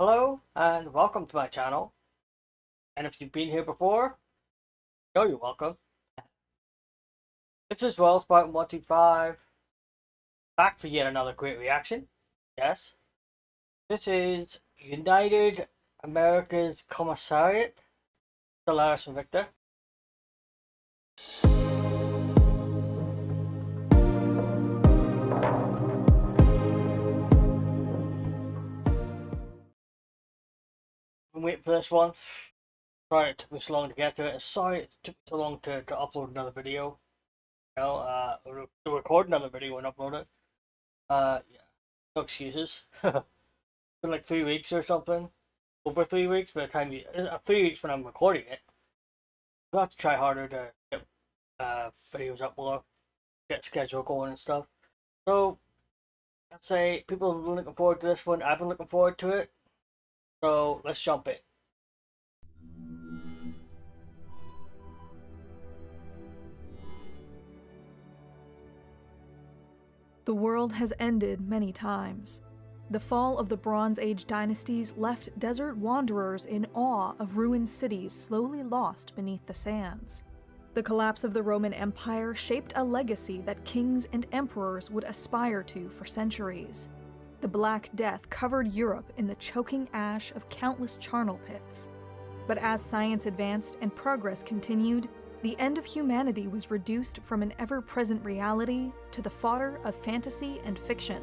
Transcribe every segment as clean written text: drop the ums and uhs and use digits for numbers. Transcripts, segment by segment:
Hello and welcome to my channel. And if you've been here before, you're welcome. This is Spartan125, back for yet another great reaction. Yes. This is United America's Commissariat, Stellaris Invicta. Been waiting for this one. Sorry it took me so long to get to it. Sorry it took me so long to upload another video. To record another video and upload it. Yeah, no excuses. Been like 3 weeks or something. Over 3 weeks by the time 3 weeks when I'm recording it. I'll have to try harder to get videos up more, get schedule going and stuff. So, I'd say people have been looking forward to this one. I've been looking forward to it. So let's jump in. The world has ended many times. The fall of the Bronze Age dynasties left desert wanderers in awe of ruined cities slowly lost beneath the sands. The collapse of the Roman Empire shaped a legacy that kings and emperors would aspire to for centuries. The Black Death covered Europe in the choking ash of countless charnel pits. But as science advanced and progress continued, the end of humanity was reduced from an ever-present reality to the fodder of fantasy and fiction.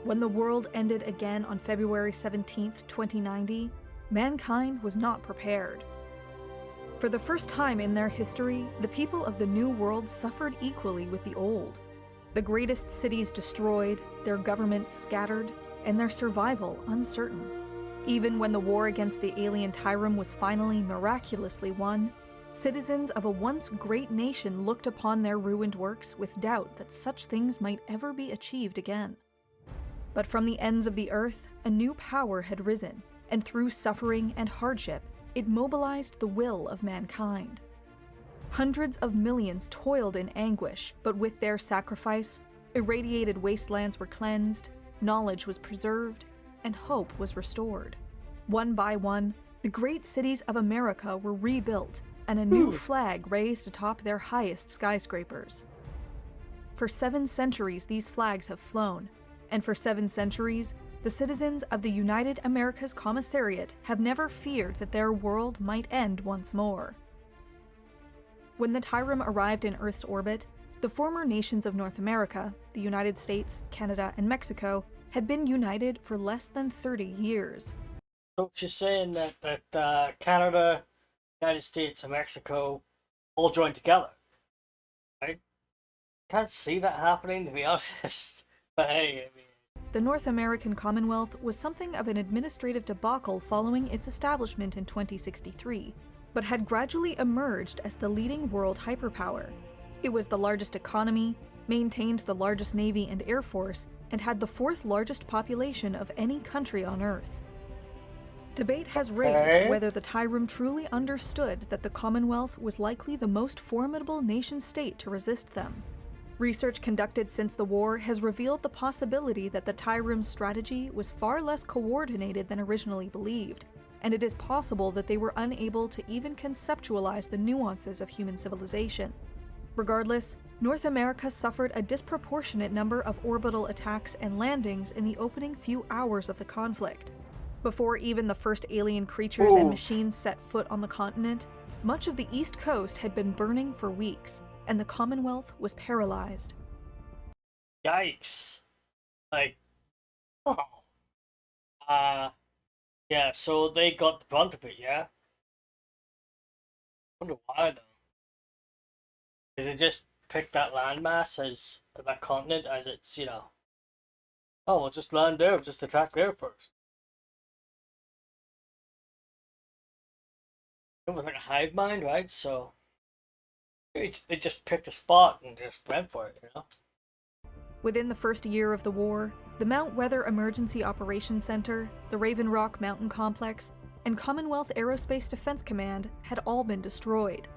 When the world ended again on February 17, 2090, mankind was not prepared. For the first time in their history, the people of the New World suffered equally with the Old. The greatest cities destroyed, their governments scattered, and their survival uncertain. Even when the war against the alien Terran was finally miraculously won, citizens of a once great nation looked upon their ruined works with doubt that such things might ever be achieved again. But from the ends of the earth, a new power had risen, and through suffering and hardship, it mobilized the will of mankind. Hundreds of millions toiled in anguish, but with their sacrifice, irradiated wastelands were cleansed, knowledge was preserved, and hope was restored. One by one, the great cities of America were rebuilt, and a new flag raised atop their highest skyscrapers. For 7 centuries these flags have flown, and for 7 centuries, the citizens of the United America's Commissariat have never feared that their world might end once more. When the Terran arrived in Earth's orbit, the former nations of North America, the United States, Canada, and Mexico, had been united for less than 30 years. So she's saying that Canada, United States, and Mexico all joined together, right? Can't see that happening, to be honest. But hey, I mean, the North American Commonwealth was something of an administrative debacle following its establishment in 2063, but had gradually emerged as the leading world hyperpower. It was the largest economy, maintained the largest navy and air force, and had the 4th largest population of any country on Earth. Debate has raged whether the Terran truly understood that the Commonwealth was likely the most formidable nation-state to resist them. Research conducted since the war has revealed the possibility that the Terran's strategy was far less coordinated than originally believed, and it is possible that they were unable to even conceptualize the nuances of human civilization. Regardless, North America suffered a disproportionate number of orbital attacks and landings in the opening few hours of the conflict. Before even the first alien creatures and machines set foot on the continent, much of the East Coast had been burning for weeks, and the Commonwealth was paralyzed. yikes. Like, oh. Yeah, so they got the brunt of it, yeah? I wonder why, though. Did they just pick that landmass as, that continent as it's, oh, we'll just land there, we'll just attack there first. It was like a hive mind, right? So, they just picked a spot and just went for it, Within the first year of the war, the Mount Weather Emergency Operations Center, the Raven Rock Mountain Complex, and Commonwealth Aerospace Defense Command had all been destroyed.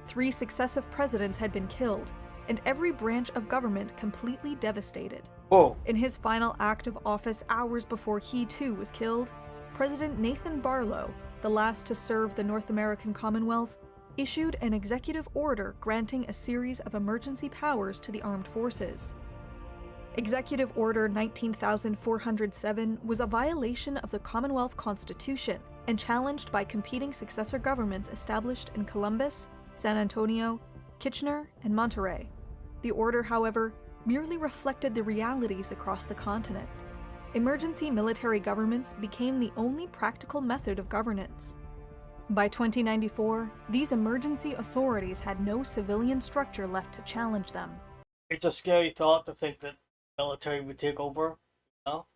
3 successive presidents had been killed, and every branch of government completely devastated. Whoa. In his final act of office hours before he too was killed, President Nathan Barlow, the last to serve the North American Commonwealth, issued an executive order granting a series of emergency powers to the armed forces. Executive Order 19,407 was a violation of the Commonwealth Constitution and challenged by competing successor governments established in Columbus, San Antonio, Kitchener, and Monterey. The order, however, merely reflected the realities across the continent. Emergency military governments became the only practical method of governance. By 2094, these emergency authorities had no civilian structure left to challenge them. It's a scary thought to think that the military would take over, you know?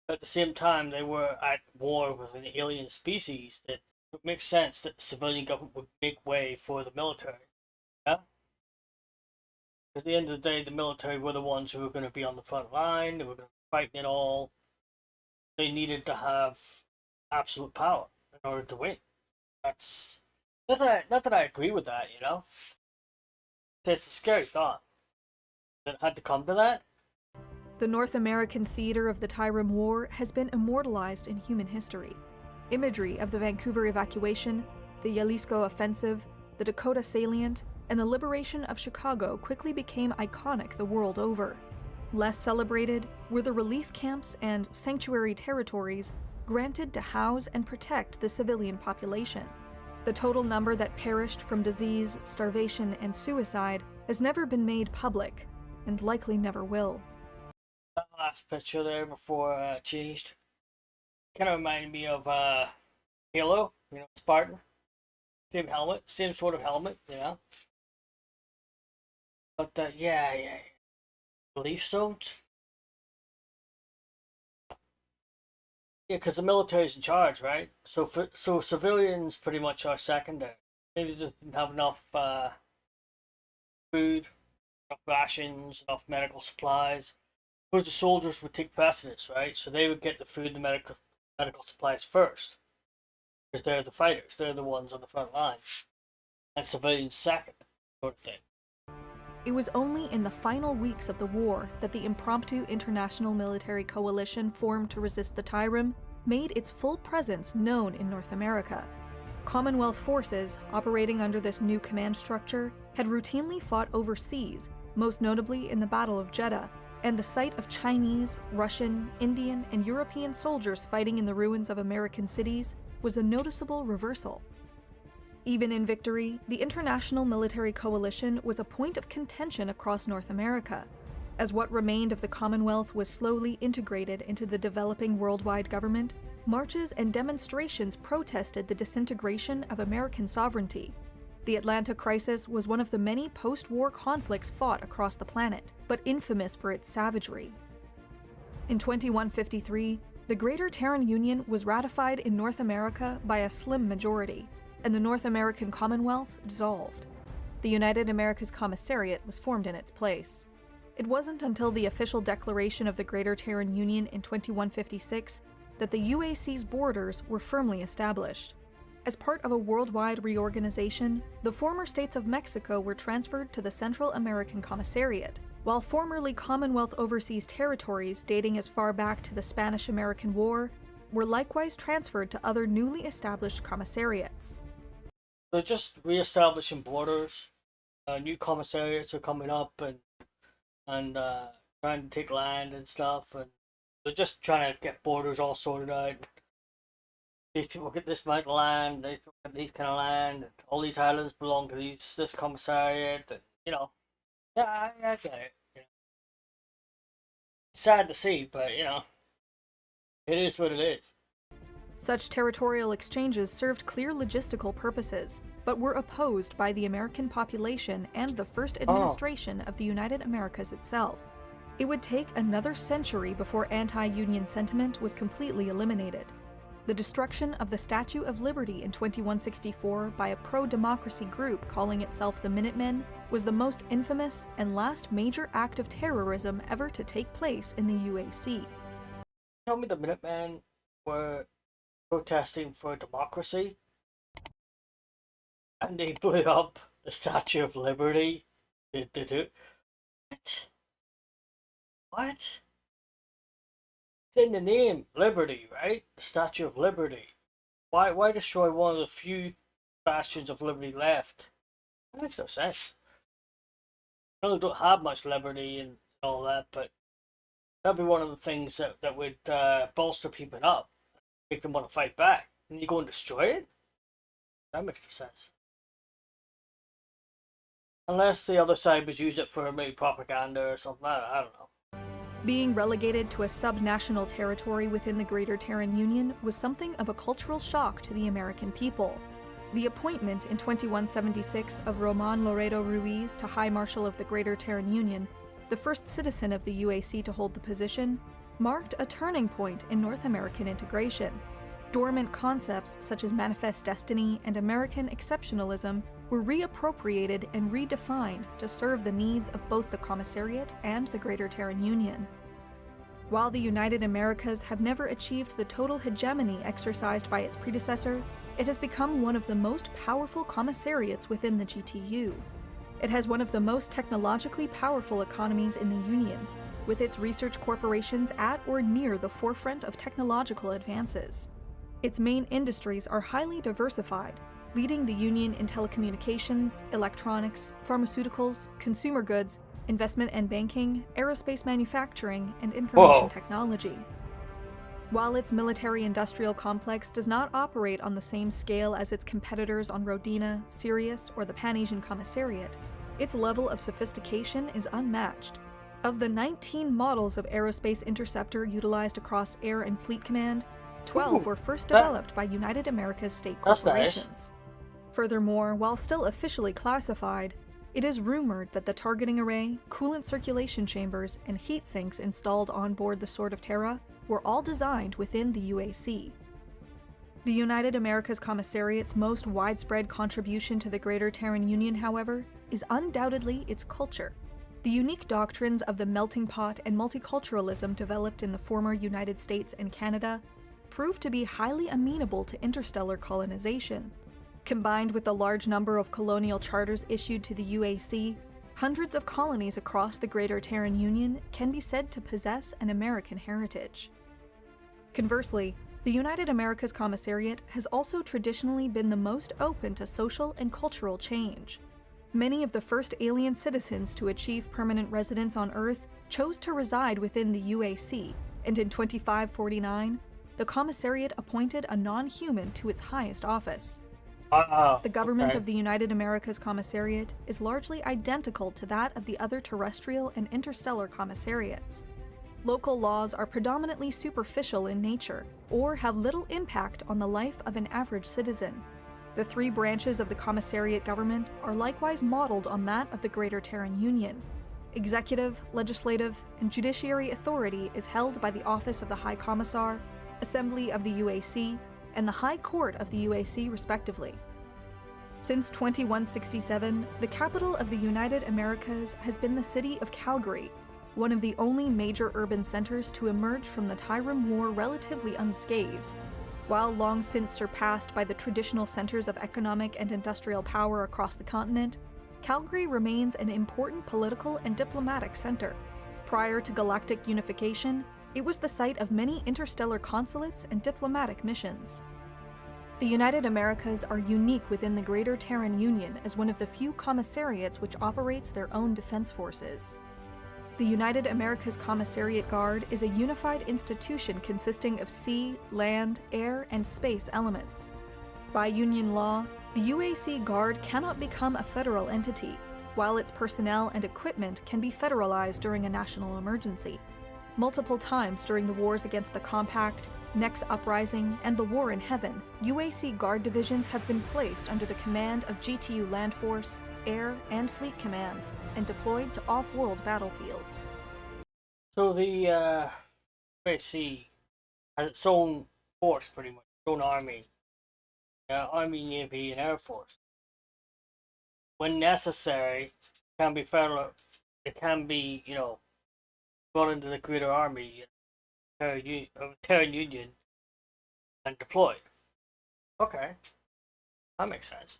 At the same time, they were at war with an alien species that it makes sense that the civilian government would make way for the military. Yeah? Because at the end of the day, the military were the ones who were going to be on the front line, they were going to fight it all. They needed to have absolute power in order to win. That's not that I agree with that, you know? It's a scary thought. It had to come to that. The North American theater of the Tyrran War has been immortalized in human history. Imagery of the Vancouver evacuation, the Jalisco offensive, the Dakota salient, and the liberation of Chicago quickly became iconic the world over. Less celebrated were the relief camps and sanctuary territories granted to house and protect the civilian population. The total number that perished from disease, starvation, and suicide has never been made public, and likely never will. That last picture there before it changed kind of reminded me of Halo, you know, Spartan. Same helmet, same sort of helmet, you know. But yeah. Relief zones? Yeah, because the military's in charge, right? So civilians pretty much are secondary. They just didn't have enough food, enough rations, enough medical supplies. Because the soldiers would take precedence, right? So they would get the food and medical supplies first. Because they're the fighters, they're the ones on the front line. And civilians second, sort of thing. It was only in the final weeks of the war that the impromptu international military coalition formed to resist the Tyrran made its full presence known in North America. Commonwealth forces, operating under this new command structure, had routinely fought overseas, most notably in the Battle of Jeddah, and the sight of Chinese, Russian, Indian, and European soldiers fighting in the ruins of American cities was a noticeable reversal. Even in victory, the international military coalition was a point of contention across North America, as what remained of the Commonwealth was slowly integrated into the developing worldwide government. Marches and demonstrations protested the disintegration of American sovereignty. The Atlanta crisis was one of the many post-war conflicts fought across the planet, but infamous for its savagery. In 2153, the Greater Terran Union was ratified in North America by a slim majority, and the North American Commonwealth dissolved. The United Americas Commissariat was formed in its place. It wasn't until the official declaration of the Greater Terran Union in 2156 that the UAC's borders were firmly established. As part of a worldwide reorganization, the former states of Mexico were transferred to the Central American Commissariat, while formerly Commonwealth overseas territories dating as far back to the Spanish-American War were likewise transferred to other newly established commissariats. They're just re-establishing borders. New commissariats are coming up and trying to take land and stuff, and they're just trying to get borders all sorted out. These people get this amount of land, they get these kind of land. All these islands belong to this commissariat, and, you know. Yeah, I get it. You know. It's sad to see, but you know, it is what it is. Such territorial exchanges served clear logistical purposes, but were opposed by the American population and the first administration of the United Americas itself. It would take another century before anti-Union sentiment was completely eliminated. The destruction of the Statue of Liberty in 2164 by a pro-democracy group calling itself the Minutemen was the most infamous and last major act of terrorism ever to take place in the UAC. Tell me the Minutemen were protesting for democracy, and they blew up the Statue of Liberty. What? What? It's in the name, Liberty, right? The Statue of Liberty. Why destroy one of the few bastions of liberty left? That makes no sense. I know we don't have much liberty and all that, but that'd be one of the things that would bolster people up, make them want to fight back. And you go and destroy it? That makes no sense. Unless the other side was used it for maybe propaganda or something. I don't know. Being relegated to a subnational territory within the Greater Terran Union was something of a cultural shock to the American people. The appointment in 2176 of Roman Loredo Ruiz to High Marshal of the Greater Terran Union, the first citizen of the UAC to hold the position, marked a turning point in North American integration. Dormant concepts such as manifest destiny and American exceptionalism were reappropriated and redefined to serve the needs of both the Commissariat and the Greater Terran Union. While the United Americas have never achieved the total hegemony exercised by its predecessor, it has become one of the most powerful commissariats within the GTU. It has one of the most technologically powerful economies in the Union, with its research corporations at or near the forefront of technological advances. Its main industries are highly diversified, leading the Union in telecommunications, electronics, pharmaceuticals, consumer goods, investment and banking, aerospace manufacturing, and information technology. While its military-industrial complex does not operate on the same scale as its competitors on Rodina, Sirius, or the Pan-Asian Commissariat, its level of sophistication is unmatched. Of the 19 models of aerospace interceptor utilized across Air and Fleet Command, 12 were first developed by United America's state corporations. Nice. Furthermore, while still officially classified, it is rumored that the targeting array, coolant circulation chambers, and heat sinks installed on board the Sword of Terra were all designed within the UAC. The United Americas Commissariat's most widespread contribution to the Greater Terran Union, however, is undoubtedly its culture. The unique doctrines of the melting pot and multiculturalism developed in the former United States and Canada proved to be highly amenable to interstellar colonization. Combined with the large number of colonial charters issued to the UAC, hundreds of colonies across the Greater Terran Union can be said to possess an American heritage. Conversely, the United Americas Commissariat has also traditionally been the most open to social and cultural change. Many of the first alien citizens to achieve permanent residence on Earth chose to reside within the UAC, and in 2549, the Commissariat appointed a non-human to its highest office. The government of the United Americas Commissariat is largely identical to that of the other terrestrial and interstellar commissariats. Local laws are predominantly superficial in nature, or have little impact on the life of an average citizen. The three branches of the Commissariat government are likewise modeled on that of the Greater Terran Union. Executive, legislative, and judiciary authority is held by the Office of the High Commissar, Assembly of the UAC, and the High Court of the UAC, respectively. Since 2167, the capital of the United Americas has been the city of Calgary, one of the only major urban centers to emerge from the Tyrrem War relatively unscathed. While long since surpassed by the traditional centers of economic and industrial power across the continent, Calgary remains an important political and diplomatic center. Prior to galactic unification, it was the site of many interstellar consulates and diplomatic missions. The United Americas are unique within the Greater Terran Union as one of the few commissariats which operates their own defense forces. The United Americas Commissariat Guard is a unified institution consisting of sea, land, air, and space elements. By Union law, the UAC Guard cannot become a federal entity, while its personnel and equipment can be federalized during a national emergency. Multiple times during the wars against the Compact, Nex Uprising, and the War in Heaven, UAC Guard divisions have been placed under the command of GTU Land Force, Air, and Fleet Commands, and deployed to off-world battlefields. So the UAC has its own force, pretty much, its own army. Army, Navy, and Air Force. When necessary, it can be federal. It can be, brought into the Greater Army, Terran Union, and deployed. Okay, that makes sense.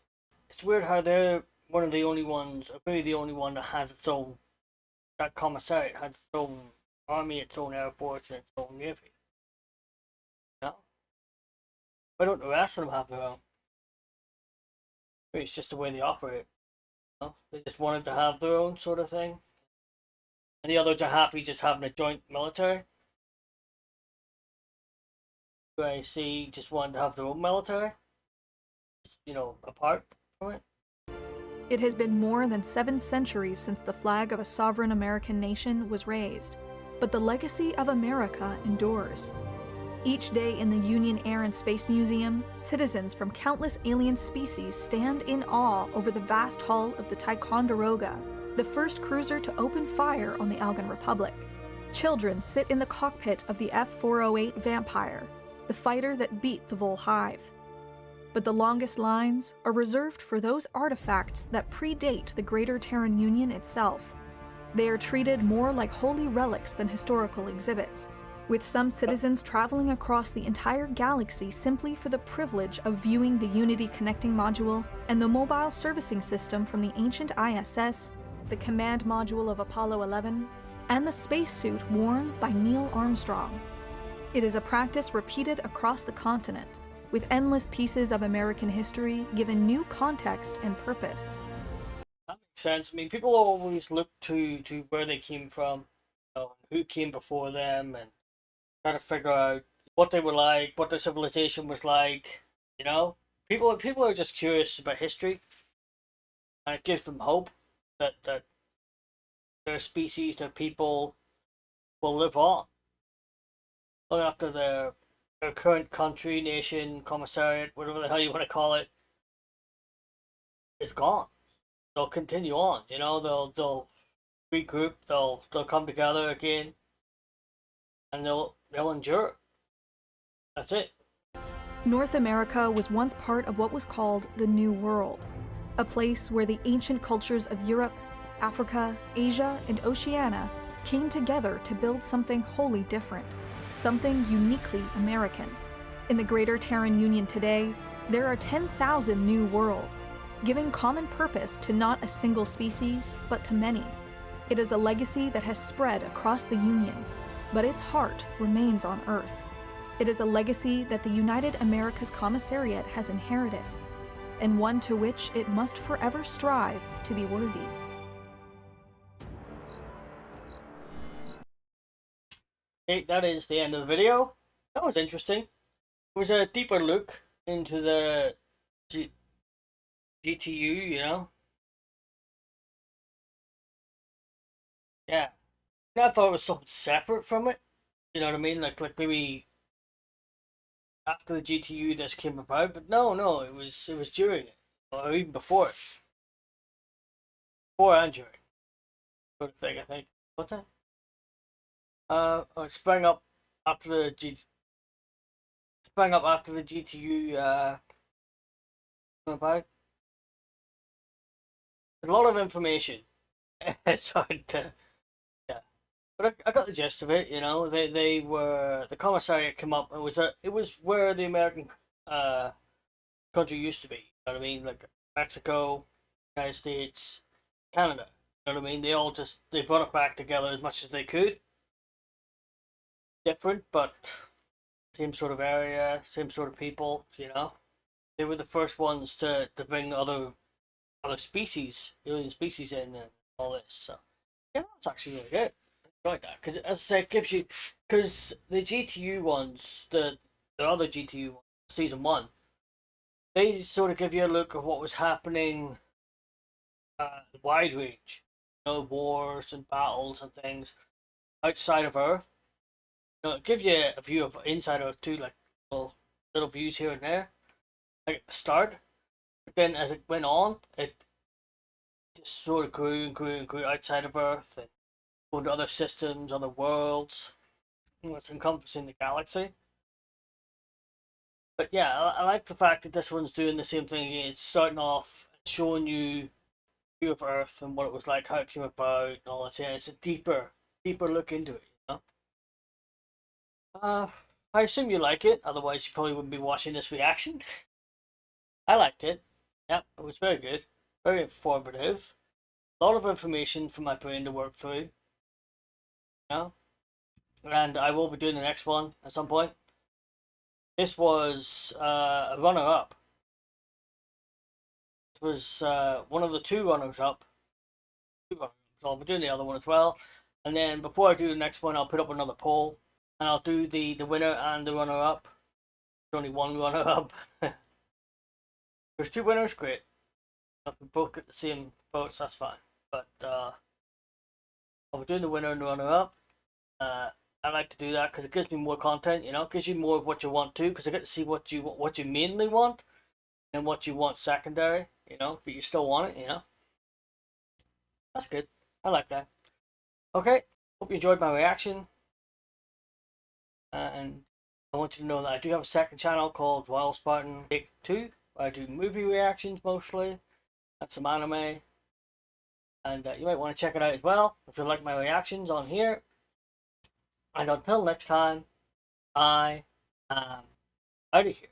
It's weird how they're one of the only ones, or maybe the only one that has its own. That commissariat has its own army, its own air force, and its own navy. Why don't the rest of them have their own? Maybe it's just the way they operate. You know? They just wanted to have their own sort of thing. And the others are happy just having a joint military. I see just wanted to have their own military. You know, apart from it. It has been more than 7 centuries since the flag of a sovereign American nation was raised, but the legacy of America endures. Each day in the Union Air and Space Museum, citizens from countless alien species stand in awe over the vast hull of the Ticonderoga, the first cruiser to open fire on the Algon Republic. Children sit in the cockpit of the F-408 Vampire, the fighter that beat the Vol Hive. But the longest lines are reserved for those artifacts that predate the Greater Terran Union itself. They are treated more like holy relics than historical exhibits, with some citizens traveling across the entire galaxy simply for the privilege of viewing the Unity connecting module and the mobile servicing system from the ancient ISS, the command module of Apollo 11, and the spacesuit worn by Neil Armstrong. It is a practice repeated across the continent, with endless pieces of American history given new context and purpose. That makes sense. I mean, people always look to where they came from, you know, who came before them, and try to figure out what they were like, what their civilization was like. You know, people are just curious about history, and it gives them hope that their species, their people, will live on long after their current country, nation, commissariat, whatever the hell you want to call it, is gone. They'll continue on. You know, they'll regroup. They'll come together again, and they'll endure. That's it. North America was once part of what was called the New World, a place where the ancient cultures of Europe, Africa, Asia, and Oceania came together to build something wholly different, something uniquely American. In the Greater Terran Union today, there are 10,000 new worlds, giving common purpose to not a single species, but to many. It is a legacy that has spread across the Union, but its heart remains on Earth. It is a legacy that the United America's Commissariat has inherited, and one to which it must forever strive to be worthy. Okay, that is the end of the video. That was interesting. It was a deeper look into the GTU, you know? Yeah. I thought it was something separate from it. You know what I mean? Like maybe after the GTU this came about, but no, it was during it. Or even before it. Before and during. Sort of thing, I think. What's that? It sprang up after the GTU came about. There's a lot of information. It's hard to, yeah, but I got the gist of it. You know, they were the commissariat came up. It was where the American country used to be. You know what I mean? Like Mexico, United States, Canada. You know what I mean? They brought it back together as much as they could. Different, but same sort of area, same sort of people. You know, they were the first ones to bring other species, alien species in and all this. So yeah, that's actually really good. I like that because, as I said, it gives you because the GTU ones, the other GTU ones, season one, they sort of give you a look of what was happening, wide range, you know, wars and battles and things outside of Earth. You know, it gives you a view of inside Earth too, like little views here and there, like at the start. But then as it went on, it just sort of grew and grew and grew outside of Earth and going to other systems, other worlds, what's encompassing the galaxy. But yeah, I like the fact that this one's doing the same thing. It's starting off showing you view of Earth and what it was like, how it came about, and all that. Yeah, it's a deeper look into it. You know. I assume you like it. Otherwise, you probably wouldn't be watching this reaction. I liked it. Yep, it was very good, very informative. A lot of information for my brain to work through. You know, and I will be doing the next one at some point. This was a runner-up. It was one of the two runners-up. So I'll be doing the other one as well. And then before I do the next one, I'll put up another poll. And I'll do the winner and the runner-up. There's only one runner-up. There's two winners, great. If we both get the same votes, that's fine. But I'll be doing the winner and the runner-up. I like to do that because it gives me more content, you know, it gives you more of what you want to, because I get to see what you mainly want and what you want secondary, you know, but you still want it, you know. That's good. I like that. Okay, hope you enjoyed my reaction. And I want you to know that I do have a second channel called Royal Spartan Take 2, where I do movie reactions mostly. That's some anime. And you might want to check it out as well if you like my reactions on here. And until next time, I am out of here.